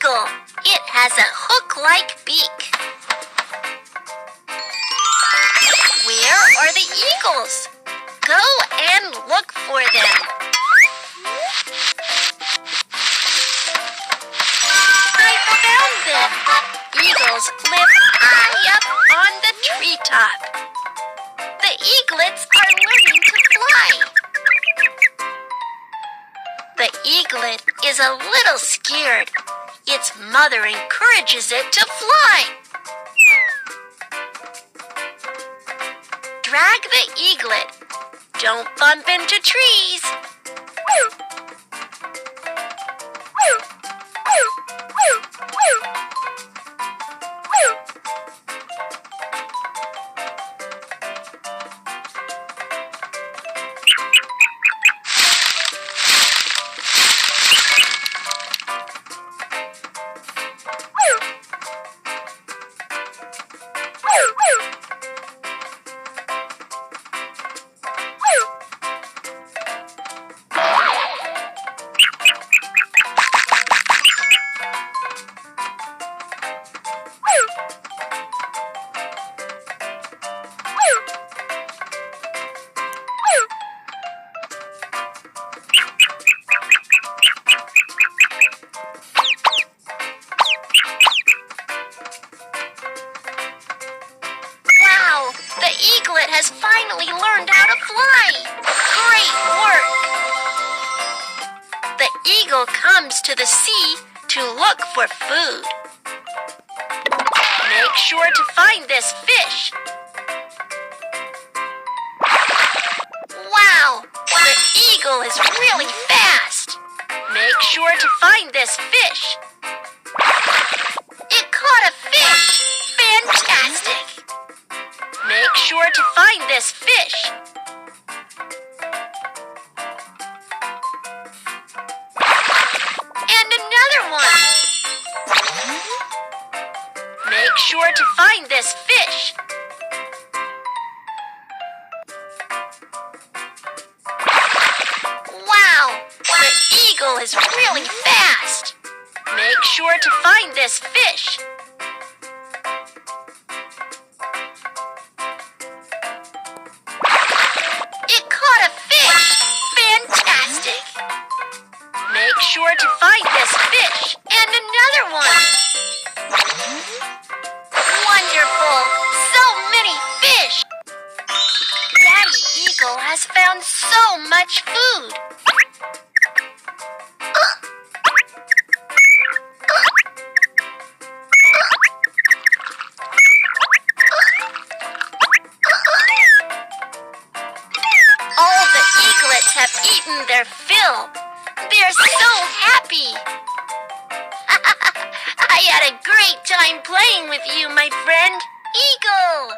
eagle. It has a hook-like beak. Where are the eagles? Go and look for them. I found them. Eagles live high up on the treetop. The eaglets are learning to fly. The eaglet is a little scared. Its mother encourages it to fly. Drag the eaglet. Don't bump into trees. The eaglet has finally learned how to fly. Great work! The eagle comes to the sea to look for food. Make sure to find this fish. Wow! The eagle is really fast. Make sure to find this fish. It caught a fish! Fantastic! Make sure to find this fish. And another one. Make sure to find this fish. Wow! The eagle is really fast. Make sure to find this fish. Make sure to find this fish. And another one. Wonderful! So many fish! Daddy Eagle has found so much food. All the eaglets have eaten their fill. They're so happy! I had a great time playing with you, my friend, Eagle!